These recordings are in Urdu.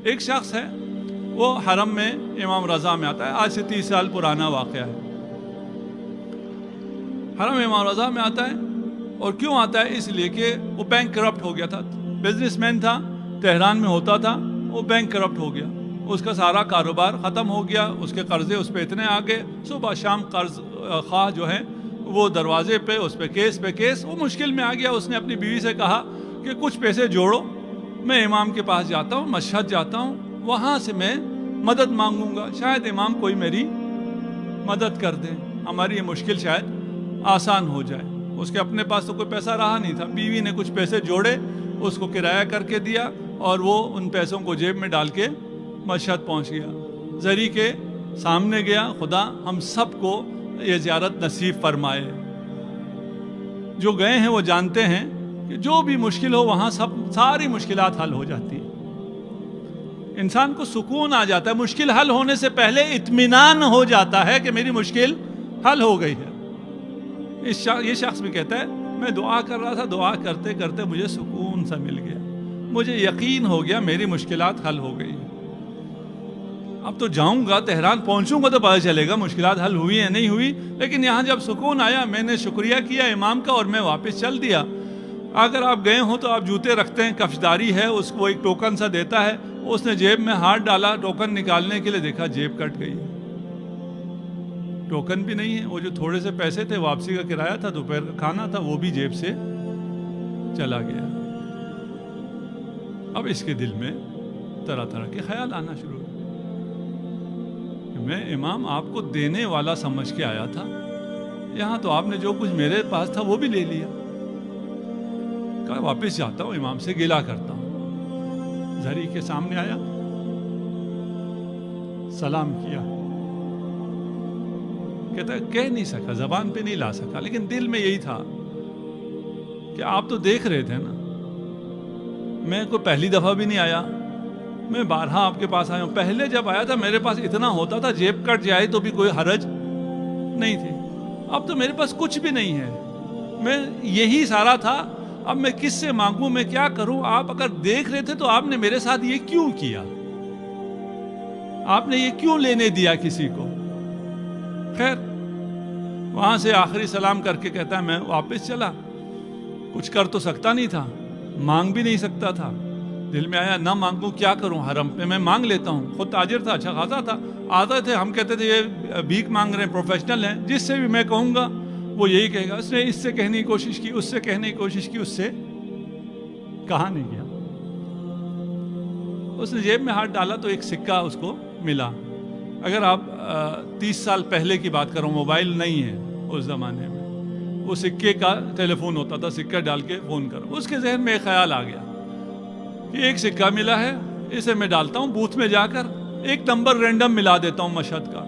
ایک شخص ہے وہ حرم میں امام رضا میں آتا ہے، آج سے 30 سال پرانا واقعہ ہے۔ حرم امام رضا میں آتا ہے، اور کیوں آتا ہے؟ اس لیے کہ وہ بینک کرپٹ ہو گیا تھا، بزنس مین تھا، تہران میں ہوتا تھا، وہ بینک کرپٹ ہو گیا، اس کا سارا کاروبار ختم ہو گیا، اس کے قرضے اس پہ اتنے آ گئے، صبح شام قرض خواہ جو ہیں وہ دروازے پہ، اس پہ کیس، وہ مشکل میں آ گیا۔ اس نے اپنی بیوی سے کہا کہ کچھ پیسے جوڑو، میں امام کے پاس جاتا ہوں، مشہد جاتا ہوں، وہاں سے میں مدد مانگوں گا، شاید امام کوئی میری مدد کر دیں، ہماری یہ مشکل شاید آسان ہو جائے۔ اس کے اپنے پاس تو کوئی پیسہ رہا نہیں تھا، بیوی نے کچھ پیسے جوڑے، اس کو کرایہ کر کے دیا، اور وہ ان پیسوں کو جیب میں ڈال کے مشہد پہنچ گیا، زری کے سامنے گیا۔ خدا ہم سب کو یہ زیارت نصیب فرمائے۔ جو گئے ہیں وہ جانتے ہیں کہ جو بھی مشکل ہو وہاں ساری مشکلات حل ہو جاتی ہیں، انسان کو سکون آ جاتا ہے، مشکل حل ہونے سے پہلے اطمینان ہو جاتا ہے کہ میری مشکل حل ہو گئی ہے۔ یہ شخص بھی کہتا ہے میں دعا کر رہا تھا، دعا کرتے کرتے مجھے سکون سا مل گیا، مجھے یقین ہو گیا میری مشکلات حل ہو گئی۔ اب تو جاؤں گا تہران، پہنچوں گا تو پتہ چلے گا مشکلات حل ہوئی یا نہیں ہوئی، لیکن یہاں جب سکون آیا میں نے شکریہ کیا امام کا اور میں واپس چل دیا۔ اگر آپ گئے ہوں تو آپ جوتے رکھتے ہیں، کفشداری ہے، اس کو ایک ٹوکن سا دیتا ہے، اس نے جیب میں ہاتھ ڈالا ٹوکن نکالنے کے لیے، دیکھا جیب کٹ گئی، ٹوکن بھی نہیں ہے، وہ جو تھوڑے سے پیسے تھے واپسی کا کرایہ تھا، دوپہر کا کھانا تھا، وہ بھی جیب سے چلا گیا۔ اب اس کے دل میں طرح طرح کے خیال آنا شروع ہوئے کہ میں امام آپ کو دینے والا سمجھ کے آیا تھا، یہاں تو آپ نے جو کچھ میرے پاس تھا وہ بھی لے لیا۔ کہا واپس جاتا ہوں، امام سے گلہ کرتا ہوں۔ زری کے سامنے آیا، سلام کیا، کہتا ہے کہہ نہیں سکا، زبان پہ نہیں لا سکا، لیکن دل میں یہی تھا کہ آپ تو دیکھ رہے تھے نا، میں کوئی پہلی دفعہ بھی نہیں آیا، میں بارہا آپ کے پاس آیا ہوں، پہلے جب آیا تھا میرے پاس اتنا ہوتا تھا، جیب کٹ جائے تو بھی کوئی حرج نہیں تھی، اب تو میرے پاس کچھ بھی نہیں ہے، میں یہی سارا تھا، اب میں کس سے مانگوں، میں کیا کروں؟ آپ اگر دیکھ رہے تھے تو آپ نے میرے ساتھ یہ کیوں کیا؟ آپ نے یہ کیوں لینے دیا کسی کو؟ خیر وہاں سے آخری سلام کر کے کہتا ہے میں واپس چلا، کچھ کر تو سکتا نہیں تھا، مانگ بھی نہیں سکتا تھا، دل میں آیا نہ مانگوں کیا کروں، حرم پہ میں مانگ لیتا ہوں، خود تاجر تھا، اچھا خاصا تھا، آتے تھے، ہم کہتے تھے یہ بھیک مانگ رہے ہیں، پروفیشنل ہیں، جس سے بھی میں کہوں گا وہ یہی کہے گا۔ اس نے اس سے کہنے کی کوشش کی، اس سے کہنے کی کوشش کی، اس سے کہا نہیں گیا۔ اس نے جیب میں ہاتھ ڈالا تو ایک سکہ اس کو ملا۔ اگر آپ 30 سال پہلے کی بات کرو، موبائل نہیں ہے اس زمانے میں، وہ سکے کا ٹیلی فون ہوتا تھا، سکہ ڈال کے فون کرو۔ اس کے ذہن میں ایک خیال آ گیا کہ ایک سکہ ملا ہے، اسے میں ڈالتا ہوں بوتھ میں جا کر، ایک نمبر رینڈم ملا دیتا ہوں مشہد کا،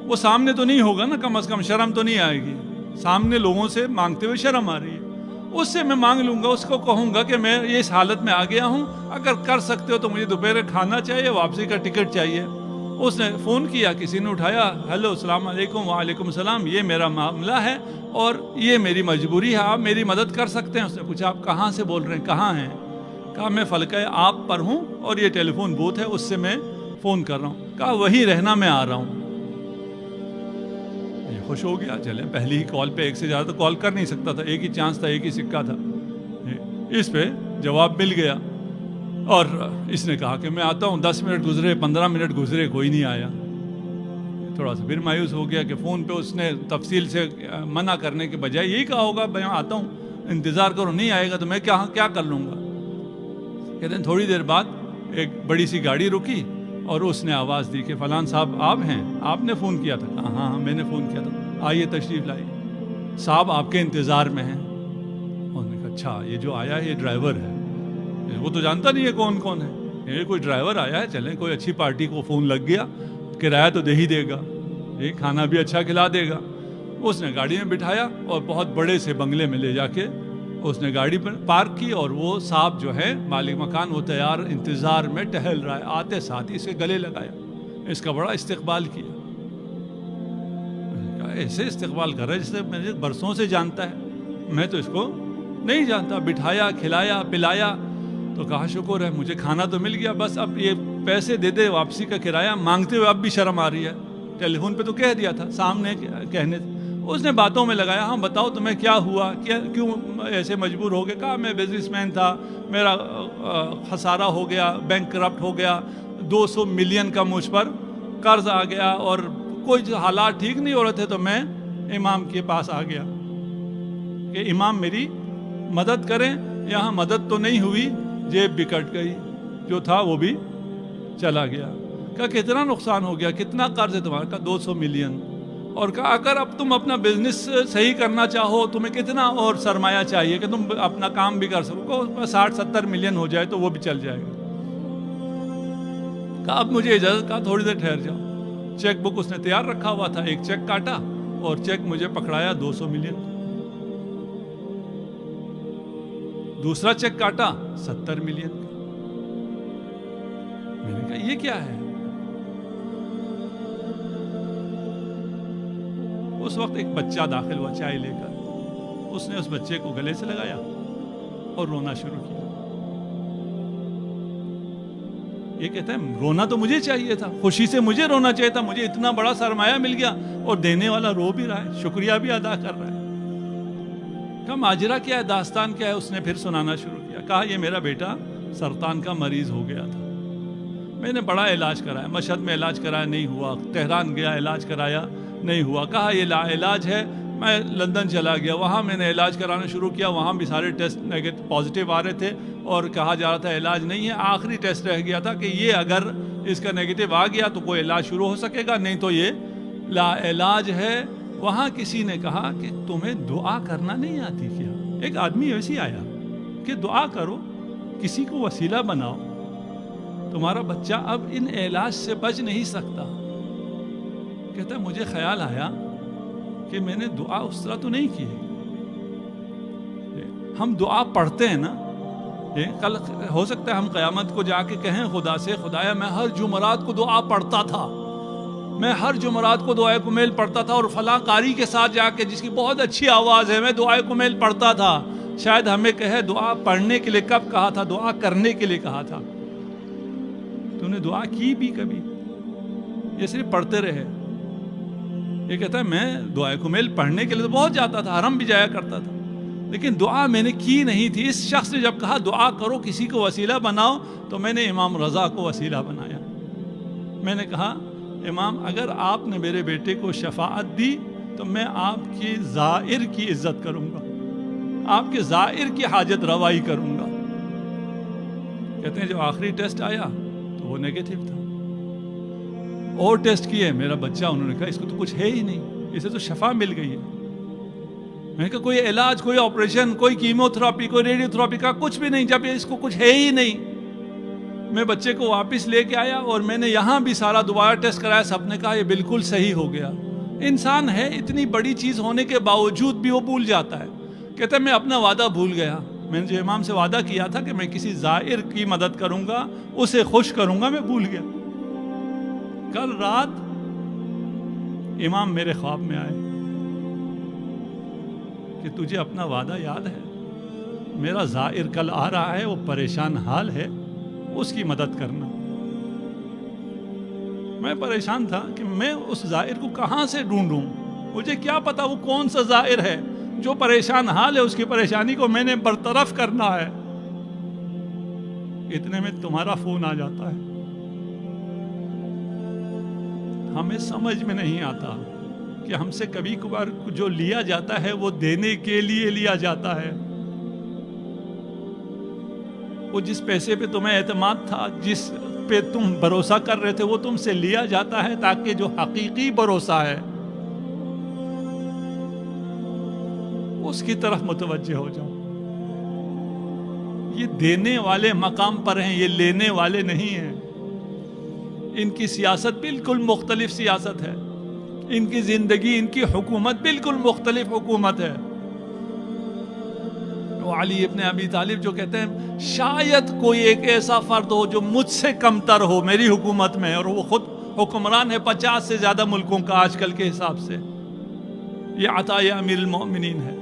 وہ سامنے تو نہیں ہوگا نا، کم از کم شرم تو نہیں آئے گی، سامنے لوگوں سے مانگتے ہوئے شرم آ رہی ہے، اس سے میں مانگ لوں گا، اس کو کہوں گا کہ میں اس حالت میں آ گیا ہوں، اگر کر سکتے ہو تو مجھے دوپہر کھانا چاہیے، واپسی کا ٹکٹ چاہیے۔ اس نے فون کیا، کسی نے اٹھایا، ہیلو السلام علیکم، وعلیکم السلام، یہ میرا معاملہ ہے اور یہ میری مجبوری ہے، آپ میری مدد کر سکتے ہیں؟ اس نے پوچھا آپ کہاں سے بول رہے ہیں، کہاں ہیں؟ کہا میں فلکہ آپ پر ہوں اور یہ ٹیلی فون بوتھ ہے، اس سے میں فون کر رہا ہوں۔ کہا وہی رہنا، میں آ رہا ہوں۔ یہ خوش ہو گیا، چلیں پہلی ہی کال پہ ایک سے زیادہ تو کال کر نہیں سکتا تھا، ایک ہی چانس تھا، ایک ہی سکہ تھا، اس پہ جواب مل گیا۔ اور اس نے کہا کہ میں آتا ہوں، 10 منٹ گزرے، 15 منٹ گزرے، کوئی نہیں آیا۔ تھوڑا سا پھر مایوس ہو گیا کہ فون پہ اس نے تفصیل سے منع کرنے کے بجائے یہی کہا ہوگا میں آتا ہوں، انتظار کرو، نہیں آئے گا تو میں کیا کر لوں گا۔ کہتے ہیں تھوڑی دیر بعد ایک بڑی سی گاڑی رکی اور اس نے آواز دی کہ فلان صاحب آپ ہیں، آپ نے فون کیا تھا؟ کہا ہاں میں نے فون کیا تھا، آئیے تشریف لائیے، صاحب آپ کے انتظار میں ہیں۔ انہوں نے کہا اچھا یہ جو آیا ہے یہ ڈرائیور ہے، وہ تو جانتا نہیں ہے کون کون ہے، یہ کوئی ڈرائیور آیا ہے، چلیں کوئی اچھی پارٹی کو فون لگ گیا، کرایہ تو دے ہی دے گا، یہ کھانا بھی اچھا کھلا دے گا۔ اس نے گاڑی میں بٹھایا اور بہت بڑے سے بنگلے میں لے جا کے اس نے گاڑی پر پارک کی، اور وہ صاحب جو ہے مالک مکان وہ تیار انتظار میں ٹہل رہا ہے، آتے ساتھ اسے گلے لگایا، اس کا بڑا استقبال کیا۔ ایسے استقبال کر رہا ہے جسے مجھے برسوں سے جانتا ہے، میں تو اس کو نہیں جانتا۔ بٹھایا، کھلایا، پلایا، تو کہا شکر ہے مجھے کھانا تو مل گیا, بس اب یہ پیسے دے دے واپسی کا کرایہ مانگتے ہوئے اب بھی شرم آ رہی ہے. ٹیلی فون پہ تو کہہ دیا تھا, سامنے کہنے اس نے باتوں میں لگایا, ہاں بتاؤ تمہیں کیا ہوا, کیوں ایسے مجبور ہو گئے. کہا میں بزنس مین تھا, میرا خسارہ ہو گیا, بینک کرپٹ ہو گیا, 200 ملین کا مجھ پر قرض آ گیا اور کوئی حالات ٹھیک نہیں ہو رہے تھے, تو میں امام کے پاس آ گیا کہ امام میری مدد کریں. یہاں مدد تو نہیں ہوئی, جیب بھی کٹ گئی, جو تھا وہ بھی چلا گیا. کہا کتنا نقصان ہو گیا, کتنا قرض ہے تمہارا؟ کہا 200 ملین. اور کہا اگر اب تم اپنا بزنس صحیح کرنا چاہو تمہیں کتنا اور سرمایہ چاہیے کہ تم اپنا کام بھی کر سکو؟ 60-70 ملین ہو جائے تو وہ بھی چل جائے گا. کہا اب مجھے اجازت. کہا تھوڑی دیر ٹھہر جاؤ. چیک بک اس نے تیار رکھا ہوا تھا, ایک چیک کاٹا اور چیک مجھے پکڑایا 200 ملین. دوسرا چیک کاٹا 70 ملین کا. میں نے کہا یہ کیا ہے؟ اس وقت ایک بچہ داخل ہوا چائے لے کر. اس نے اس بچے کو گلے سے لگایا اور رونا شروع کیا. یہ کہتا ہے رونا تو مجھے چاہیے تھا, خوشی سے مجھے رونا چاہیے تھا, مجھے اتنا بڑا سرمایہ مل گیا اور دینے والا رو بھی رہا ہے, شکریہ بھی ادا کر رہا ہے. کہا ماجرا کیا ہے, داستان کیا ہے؟ اس نے پھر سنانا شروع کیا. کہا یہ میرا بیٹا سرطان کا مریض ہو گیا تھا, میں نے بڑا علاج کرایا, مشہد میں علاج کرایا نہیں ہوا, تہران گیا علاج کرایا نہیں ہوا. کہا یہ لا علاج ہے. میں لندن چلا گیا, وہاں میں نے علاج کرانا شروع کیا, وہاں بھی سارے ٹیسٹ پازیٹیو آ رہے تھے اور کہا جا رہا تھا علاج نہیں ہے. آخری ٹیسٹ رہ گیا تھا کہ یہ اگر اس کا نیگیٹو آ گیا تو کوئی علاج شروع ہو سکے گا, نہیں تو یہ لا علاج ہے. وہاں کسی نے کہا کہ تمہیں دعا کرنا نہیں آتی کیا؟ ایک آدمی ایسی آیا کہ دعا کرو, کسی کو وسیلہ بناؤ, تمہارا بچہ اب ان علاج سے بچ نہیں سکتا. کہتا ہے مجھے خیال آیا کہ میں نے دعا اس طرح تو نہیں کی. ہم دعا پڑھتے ہیں نا, کل ہو سکتا ہے ہم قیامت کو جا کے کہیں خدا سے, خدایا میں ہر جمعرات کو دعا پڑھتا تھا, میں ہر جمعرات کو دعائے کمیل پڑھتا تھا, اور فلاں قاری کے ساتھ جا کے جس کی بہت اچھی آواز ہے میں دعائے کمیل پڑھتا تھا. شاید ہمیں کہے دعا پڑھنے کے لیے کب کہا تھا, دعا کرنے کے لیے کہا تھا. تو نے دعا کی بھی کبھی؟ یہ صرف پڑھتے رہے. یہ کہتا ہے میں دعائے کمیل پڑھنے کے لیے تو بہت جاتا تھا, حرم بھی جایا کرتا تھا, لیکن دعا میں نے کی نہیں تھی. اس شخص نے جب کہا دعا کرو, کسی کو وسیلہ بناؤ, تو میں نے امام رضا کو وسیلہ بنایا. میں نے کہا امام اگر آپ نے میرے بیٹے کو شفاعت دی تو میں آپ کی زائر کی عزت کروں گا, آپ کے زائر کی حاجت روائی کروں گا. کہتے ہیں جو آخری ٹیسٹ آیا تو وہ نیگیٹو تھا. اور ٹیسٹ کیے, میرا بچہ, انہوں نے کہا اس کو تو کچھ ہے ہی نہیں, اسے تو شفا مل گئی ہے. میں نے کہا کوئی علاج, کوئی آپریشن, کوئی کیمو تھراپی, کوئی ریڈیو تھراپی کا کچھ بھی نہیں, جب اس کو کچھ ہے ہی نہیں. میں بچے کو واپس لے کے آیا اور میں نے یہاں بھی سارا دوبارہ ٹیسٹ کرایا, سب نے کہا یہ بالکل صحیح ہو گیا. انسان ہے, اتنی بڑی چیز ہونے کے باوجود بھی وہ بھول جاتا ہے. کہتا ہے میں اپنا وعدہ بھول گیا, میں نے جو امام سے وعدہ کیا تھا کہ میں کسی زائر کی مدد کروں گا, اسے خوش کروں گا, میں بھول گیا. کل رات امام میرے خواب میں آئے کہ تجھے اپنا وعدہ یاد ہے, میرا زائر کل آ رہا ہے, وہ پریشان حال ہے, اس کی مدد کرنا. میں پریشان تھا کہ میں اس زائر کو کہاں سے ڈھونڈوں, مجھے کیا پتا وہ کون سا زائر ہے جو پریشان حال ہے, اس کی پریشانی کو میں نے برطرف کرنا ہے. اتنے میں تمہارا فون آ جاتا ہے. ہمیں سمجھ میں نہیں آتا کہ ہم سے کبھی کبھار جو لیا جاتا ہے وہ دینے کے لیے لیا جاتا ہے. وہ جس پیسے پہ تمہیں اعتماد تھا, جس پہ تم بھروسہ کر رہے تھے, وہ تم سے لیا جاتا ہے تاکہ جو حقیقی بھروسہ ہے اس کی طرف متوجہ ہو جاؤ. یہ دینے والے مقام پر ہیں, یہ لینے والے نہیں ہیں. ان کی سیاست بالکل مختلف سیاست ہے, ان کی زندگی, ان کی حکومت بالکل مختلف حکومت ہے. وہ علی ابن ابی طالب جو کہتے ہیں شاید کوئی ایک ایسا فرد ہو جو مجھ سے کمتر ہو میری حکومت میں, اور وہ خود حکمران ہے 50 سے زیادہ ملکوں کا آج کل کے حساب سے. یہ عطا امیر المومنین ہے.